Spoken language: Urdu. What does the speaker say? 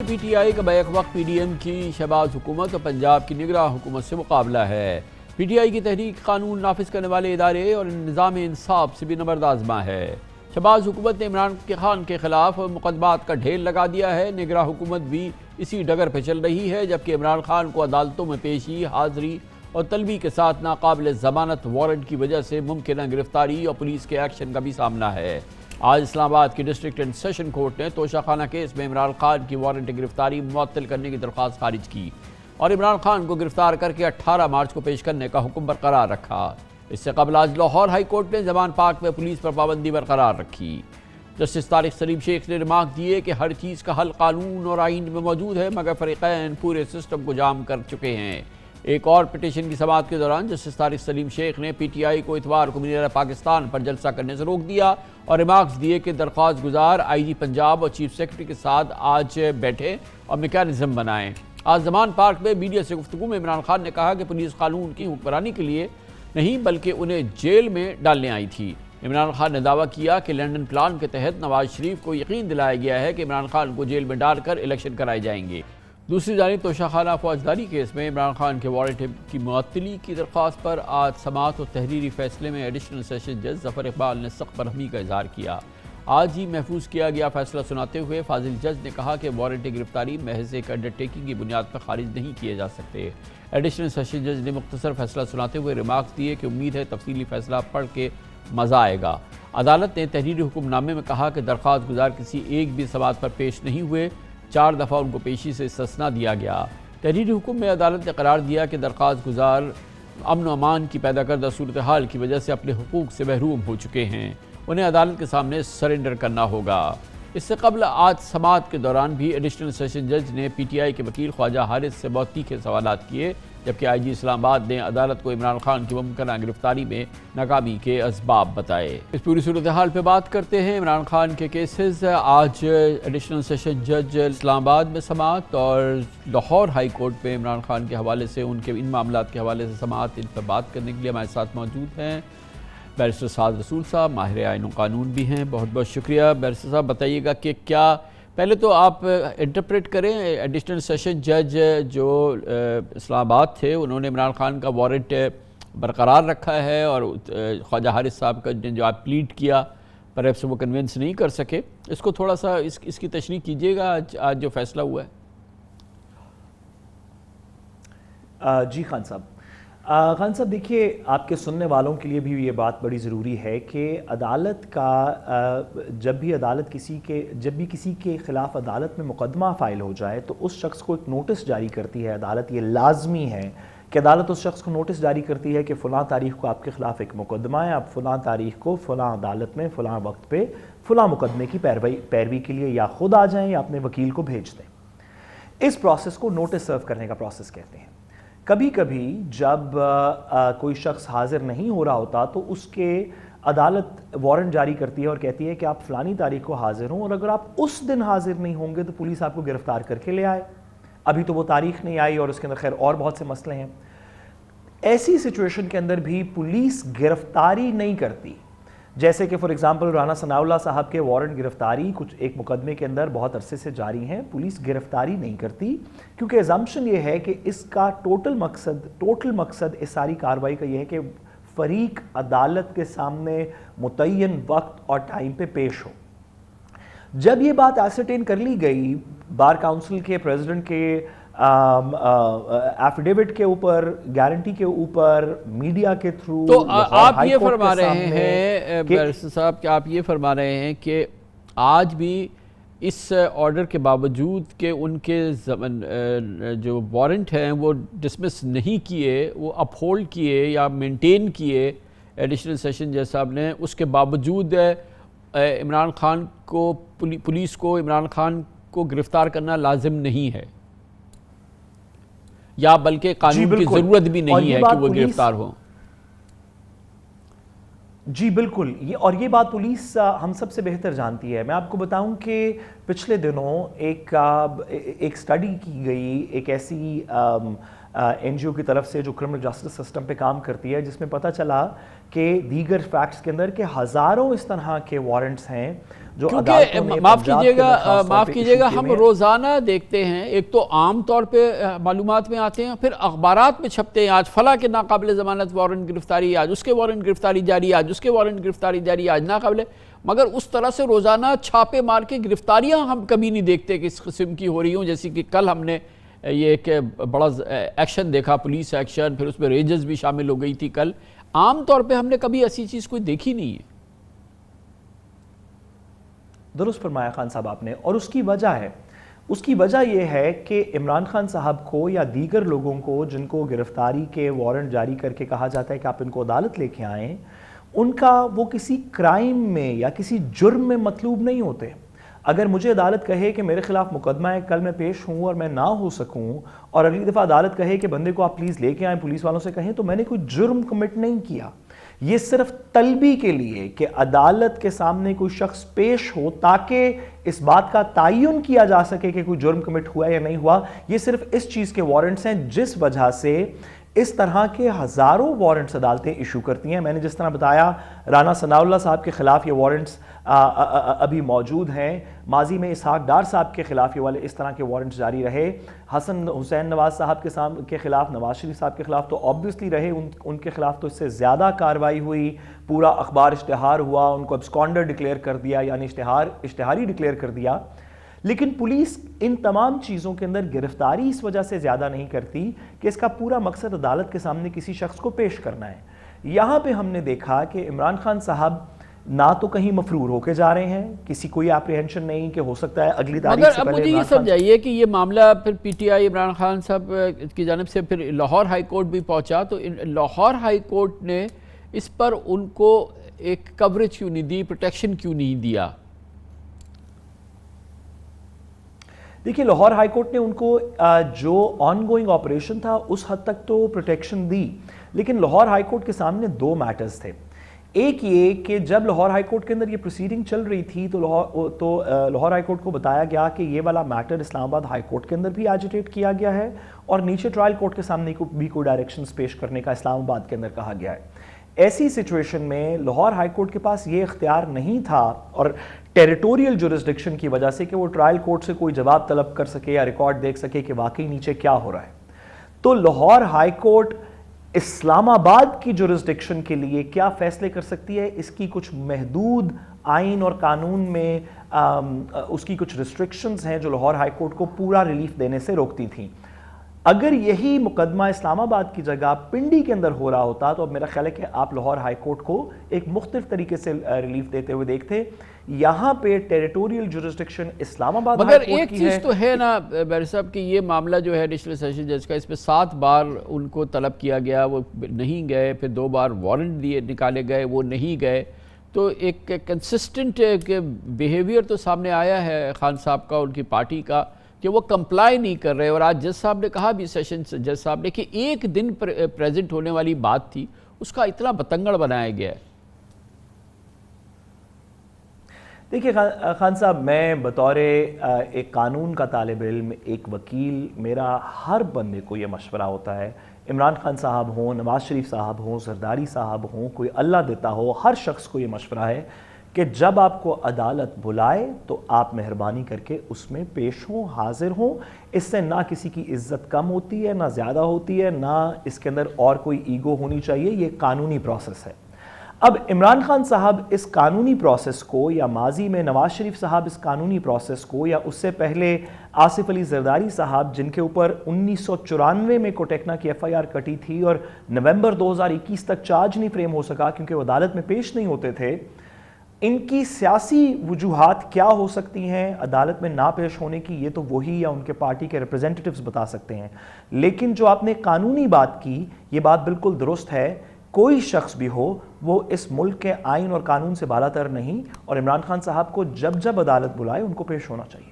پی ٹی آئی کا بیک وقت پی ڈی ایم کی شہباز حکومت اور پنجاب کی نگراں حکومت سے مقابلہ ہے۔ پی ٹی آئی کی تحریک قانون نافذ کرنے والے ادارے اور نظام انصاف سے بھی نبرد آزما ہے۔ شہباز حکومت نے عمران خان کے خلاف مقدمات کا ڈھیر لگا دیا ہے۔ نگراں حکومت بھی اسی ڈگر پہ چل رہی ہے، جبکہ عمران خان کو عدالتوں میں پیشی، حاضری اور طلبی کے ساتھ ناقابل ضمانت وارنٹ کی وجہ سے ممکنہ گرفتاری اور پولیس کے ایکشن کا بھی سامنا ہے۔ آج اسلام آباد کی ڈسٹرکٹ اینڈ سیشن کورٹ نے توشہ خانہ کیس میں عمران خان کی وارنٹ گرفتاری معطل کرنے کی درخواست خارج کی اور عمران خان کو گرفتار کر کے 18 مارچ کو پیش کرنے کا حکم برقرار رکھا۔ اس سے قبل آج لاہور ہائی کورٹ نے زمان پارک میں پولیس پر پابندی برقرار رکھی۔ جسٹس طارق سلیم شیخ نے ریمارک دیے کہ ہر چیز کا حل قانون اور آئین میں موجود ہے، مگر فریقین پورے سسٹم کو جام کر چکے ہیں۔ ایک اور پٹیشن کی سماعت کے دوران جسٹس طارق سلیم شیخ نے پی ٹی آئی کو اتوار کو منیر پاکستان پر جلسہ کرنے سے روک دیا اور ریمارکس دیے کہ درخواست گزار آئی جی پنجاب اور چیف سیکرٹری کے ساتھ آج بیٹھے اور میکانزم بنائیں۔ آج زمان پارک میں میڈیا سے گفتگو میں عمران خان نے کہا کہ پولیس قانون کی حکمرانی کے لیے نہیں بلکہ انہیں جیل میں ڈالنے آئی تھی۔ عمران خان نے دعویٰ کیا کہ لنڈن پلان کے تحت نواز شریف کو یقین دلایا گیا ہے کہ عمران خان کو جیل میں ڈال کر الیکشن کرائے جائیں گے۔ دوسری جانب توشہ خانہ فوجداری کیس میں عمران خان کے وارنٹ کی معطلی کی درخواست پر آج سماعت اور تحریری فیصلے میں ایڈیشنل سیشن جج ظفر اقبال نے سخت برہمی کا اظہار کیا۔ آج ہی محفوظ کیا گیا فیصلہ سناتے ہوئے فاضل جج نے کہا کہ وارنٹ گرفتاری محض ایک انڈر ٹیکنگ کی بنیاد پر خارج نہیں کیے جا سکتے۔ ایڈیشنل سیشن جج نے مختصر فیصلہ سناتے ہوئے ریمارکس دیے کہ امید ہے تفصیلی فیصلہ پڑھ کے مزہ آئے گا۔ عدالت نے تحریری حکم نامے میں کہا کہ درخواست گزار کسی ایک بھی سوال پر پیش نہیں ہوئے، 4 دفعہ ان کو پیشی سے استثناء دیا گیا۔ تحریری حکم میں عدالت نے قرار دیا کہ درخواست گزار امن و امان کی پیدا کردہ صورتحال کی وجہ سے اپنے حقوق سے محروم ہو چکے ہیں، انہیں عدالت کے سامنے سرنڈر کرنا ہوگا۔ اس سے قبل آج سماعت کے دوران بھی ایڈیشنل سیشن جج نے پی ٹی آئی کے وکیل خواجہ حارث سے بہت تیکھے سوالات کیے، جبکہ آئی جی اسلام آباد نے عدالت کو عمران خان کی ممکنہ گرفتاری میں ناکامی کے اسباب بتائے۔ اس پوری صورتحال پہ بات کرتے ہیں۔ عمران خان کے کیسز آج ایڈیشنل سیشن جج اسلام آباد میں سماعت اور لاہور ہائی کورٹ میں عمران خان کے حوالے سے ان کے ان معاملات کے حوالے سے سماعت، ان پر بات کرنے کے لیے ہمارے ساتھ موجود ہیں بیرسٹر سعد رسول صاحب، ماہر آئین و قانون بھی ہیں۔ بہت بہت شکریہ بیرسٹر صاحب۔ بتائیے گا کہ کیا پہلے تو آپ انٹرپریٹ کریں، ایڈیشنل سیشن جج جو اسلام آباد تھے انہوں نے عمران خان کا وارنٹ برقرار رکھا ہے اور خواجہ حارث صاحب کا جو آپ پلیڈ کیا پرہیپس وہ کنونس نہیں کر سکے، اس کو تھوڑا سا اس کی تشریح کیجیے گا آج جو فیصلہ ہوا ہے۔ جی خان صاحب دیکھیے، آپ کے سننے والوں کے لیے بھی یہ بات بڑی ضروری ہے کہ عدالت کا جب بھی کسی کے خلاف عدالت میں مقدمہ فائل ہو جائے تو اس شخص کو ایک نوٹس جاری کرتی ہے عدالت۔ یہ لازمی ہے کہ عدالت اس شخص کو نوٹس جاری کرتی ہے کہ فلاں تاریخ کو آپ کے خلاف ایک مقدمہ ہے، آپ فلاں تاریخ کو فلاں عدالت میں فلاں وقت پہ فلاں مقدمے کی پیروی کے لیے یا خود آ جائیں یا اپنے وکیل کو بھیج دیں۔ اس پروسیس کو نوٹس سرو کرنے کا پروسیس کہتے ہیں۔ کبھی کبھی جب کوئی شخص حاضر نہیں ہو رہا ہوتا تو اس کے عدالت وارنٹ جاری کرتی ہے اور کہتی ہے کہ آپ فلانی تاریخ کو حاضر ہوں، اور اگر آپ اس دن حاضر نہیں ہوں گے تو پولیس آپ کو گرفتار کر کے لے آئے۔ ابھی تو وہ تاریخ نہیں آئی اور اس کے اندر خیر اور بہت سے مسئلے ہیں۔ ایسی سچویشن کے اندر بھی پولیس گرفتاری نہیں کرتی، جیسے کہ فار ایگزامپل رانا ثناء اللہ صاحب کے وارنٹ گرفتاری کچھ ایک مقدمے کے اندر بہت عرصے سے جاری ہیں، پولیس گرفتاری نہیں کرتی، کیونکہ ایزمپشن یہ ہے کہ اس کا ٹوٹل مقصد اس ساری کارروائی کا یہ ہے کہ فریق عدالت کے سامنے متعین وقت اور ٹائم پہ پیش ہو۔ جب یہ بات ایسرٹین کر لی گئی بار کاؤنسل کے پریزیڈنٹ کے ایفیڈیوٹ کے اوپر، گارنٹی کے اوپر، میڈیا کے تھرو، تو آپ یہ فرما رہے ہیں بیرسٹر صاحب کہ آپ یہ فرما رہے ہیں کہ آج بھی اس آرڈر کے باوجود کہ ان کے جو وارنٹ ہیں وہ ڈسمس نہیں کیے، وہ اپہولڈ کیے یا مینٹین کیے ایڈیشنل سیشن جج صاحب نے، اس کے باوجود عمران خان کو پولیس کو عمران خان کو گرفتار کرنا لازم نہیں ہے، یا بلکہ قانون کی ضرورت بھی نہیں ہے کہ وہ گرفتار ہوں؟ جی بالکل، اور یہ بات پولیس ہم سب سے بہتر جانتی ہے۔ میں آپ کو بتاؤں کہ پچھلے دنوں ایک سٹڈی کی گئی ایک ایسی این جی او کی طرف سے جو کرمنل جسٹس سسٹم پہ کام کرتی ہے، جس میں پتہ چلا کہ دیگر فیکٹس کے اندر کہ ہزاروں اس طرح کے وارنٹس ہیں جو کیونکہ معاف کیجیے گا ہم روزانہ دیکھتے ہیں، ایک تو عام طور پہ معلومات میں آتے ہیں، پھر اخبارات میں چھپتے ہیں، آج فلاں کے ناقابل ضمانت وارنٹ گرفتاری، آج اس کے وارنٹ گرفتاری جاری، آج اس کے وارنٹ گرفتاری جاری، آج ناقابل، مگر اس طرح سے روزانہ چھاپے مار کے گرفتاریاں ہم کبھی نہیں دیکھتے کہ اس قسم کی ہو رہی ہوں، جیسے کہ کل ہم نے یہ ایک بڑا ایکشن دیکھا، پولیس ایکشن، پھر اس میں ریجز بھی شامل ہو گئی تھی کل۔ عام طور پہ ہم نے کبھی ایسی چیز کوئی دیکھی نہیں ہے۔ درست فرمایا خان صاحب آپ نے، اور اس کی وجہ یہ ہے کہ عمران خان صاحب کو یا دیگر لوگوں کو جن کو گرفتاری کے وارنٹ جاری کر کے کہا جاتا ہے کہ آپ ان کو عدالت لے کے آئیں، ان کا وہ کسی کرائم میں یا کسی جرم میں مطلوب نہیں ہوتے۔ اگر مجھے عدالت کہے کہ میرے خلاف مقدمہ ہے، کل میں پیش ہوں اور میں نہ ہو سکوں، اور اگلی دفعہ عدالت کہے کہ بندے کو آپ پلیز لے کے آئیں، پولیس والوں سے کہیں، تو میں نے کوئی جرم کمٹ نہیں کیا۔ یہ صرف طلبی کے لیے کہ عدالت کے سامنے کوئی شخص پیش ہو تاکہ اس بات کا تعین کیا جا سکے کہ کوئی جرم کمٹ ہوا یا نہیں ہوا، یہ صرف اس چیز کے وارنٹس ہیں جس وجہ سے اس طرح کے ہزاروں وارنٹس عدالتیں ایشو کرتی ہیں۔ میں نے جس طرح بتایا رانا ثناء اللہ صاحب کے خلاف یہ وارنٹس ابھی موجود ہیں، ماضی میں اسحاق ڈار صاحب کے خلاف یہ والے اس طرح کے وارنٹس جاری رہے، حسن حسین نواز صاحب کے خلاف، نواز شریف صاحب کے خلاف تو آبویسلی رہے، ان کے خلاف تو اس سے زیادہ کارروائی ہوئی، پورا اخبار اشتہار ہوا، ان کو ابسکانڈر ڈکلیئر کر دیا، یعنی اشتہاری ڈکلیئر کر دیا۔ لیکن پولیس ان تمام چیزوں کے اندر گرفتاری اس وجہ سے زیادہ نہیں کرتی کہ اس کا پورا مقصد عدالت کے سامنے کسی شخص کو پیش کرنا ہے۔ یہاں پہ ہم نے دیکھا کہ عمران خان صاحب نہ تو کہیں مفرور ہو کے جا رہے ہیں، کسی کوئی اپریہنشن نہیں کہ ہو سکتا ہے اگلی تاریخ سے پہلے۔ مگر مجھے یہ سمجھائیے کہ یہ معاملہ پھر P T I Imran Khan صاحب کی جانب سے پھر لاہور ہائی کورٹ بھی پہنچا، تو لاہور ہائی کورٹ نے اس پر ان کو ایک کوریج کیوں نہیں دی، پروٹیکشن کیوں نہیں دیا؟ دیکھیے لاہور ہائی کورٹ نے ان کو جو آن گوئنگ آپریشن تھا اس حد تک تو پروٹیکشن دی، لیکن لاہور ہائی کورٹ کے سامنے دو میٹرز تھے۔ ایک یہ کہ جب لاہور ہائی کورٹ کے اندر یہ پروسیڈنگ چل رہی تھی تو لاہور ہائی کورٹ کو بتایا گیا کہ یہ والا میٹر اسلام آباد ہائی کورٹ کے اندر بھی ایجیٹیٹ کیا گیا ہے، اور نیچے ٹرائل کورٹ کے سامنے بھی کوئی ڈائریکشنز پیش کرنے کا اسلام آباد کے اندر کہا گیا ہے۔ ایسی سچویشن میں لاہور ہائی کورٹ کے پاس یہ اختیار نہیں تھا، اور ٹیریٹوریل جورسڈکشن کی وجہ سے کہ وہ ٹرائل کورٹ سے کوئی جواب طلب کر سکے یا ریکارڈ دیکھ سکے کہ واقعی نیچے کیا ہو رہا ہے، تو لاہور ہائی کورٹ اسلام آباد کی جورسڈکشن کے لیے کیا فیصلے کر سکتی ہے، اس کی کچھ محدود آئین اور قانون میں اس کی کچھ ریسٹرکشنز ہیں جو لاہور ہائی کورٹ کو پورا ریلیف دینے سے روکتی تھیں۔ اگر یہی مقدمہ اسلام آباد کی جگہ پنڈی کے اندر ہو رہا ہوتا تو اب میرا خیال ہے کہ آپ لاہور ہائی کورٹ کو ایک مختلف طریقے سے ریلیف دیتے ہوئے دیکھتے۔ یہاں پہ ٹیریٹوریل جورسڈکشن اسلام آباد ہائی کورٹ کی ہے۔ مگر ایک چیز تو ہے نا بیر صاحب کہ یہ معاملہ جو ہے ایڈیشنل سیشن جج کا، اس میں 7 بار ان کو طلب کیا گیا، وہ نہیں گئے، پھر 2 بار وارنٹ نکالے گئے، وہ نہیں گئے، تو ایک کنسسٹنٹ بیہیویئر تو سامنے آیا ہے خان صاحب کا، ان کی پارٹی کا، کہ وہ کمپلائی نہیں کر رہے۔ اور آج جج صاحب نے کہا بھی، سیشن جج صاحب نے، کہ ایک دن پریزنٹ ہونے والی بات تھی، اس کا اتنا بتنگڑ بنایا گیا ہے۔ دیکھیے خان صاحب، میں بطور ایک قانون کا طالب علم، ایک وکیل، میرا ہر بندے کو یہ مشورہ ہوتا ہے، عمران خان صاحب ہوں، نواز شریف صاحب ہوں، زرداری صاحب ہوں، کوئی اللہ دیتا ہو، ہر شخص کو یہ مشورہ ہے کہ جب آپ کو عدالت بلائے تو آپ مہربانی کر کے اس میں پیش ہوں، حاضر ہوں۔ اس سے نہ کسی کی عزت کم ہوتی ہے، نہ زیادہ ہوتی ہے، نہ اس کے اندر اور کوئی ایگو ہونی چاہیے، یہ قانونی پروسیس ہے۔ اب عمران خان صاحب اس قانونی پروسیس کو، یا ماضی میں نواز شریف صاحب اس قانونی پروسیس کو، یا اس سے پہلے آصف علی زرداری صاحب جن کے اوپر 1994 میں کوٹیکنا کی ایف آئی آر کٹی تھی اور نومبر 2021 تک چارج نہیں فریم ہو سکا کیونکہ وہ عدالت میں پیش نہیں ہوتے تھے، ان کی سیاسی وجوہات کیا ہو سکتی ہیں عدالت میں نہ پیش ہونے کی، یہ تو وہی یا ان کے پارٹی کے ریپرزینٹیٹیوز بتا سکتے ہیں۔ لیکن جو آپ نے قانونی بات کی، یہ بات بالکل درست ہے، کوئی شخص بھی ہو وہ اس ملک کے آئین اور قانون سے بالاتر نہیں، اور عمران خان صاحب کو جب عدالت بلائے ان کو پیش ہونا چاہیے۔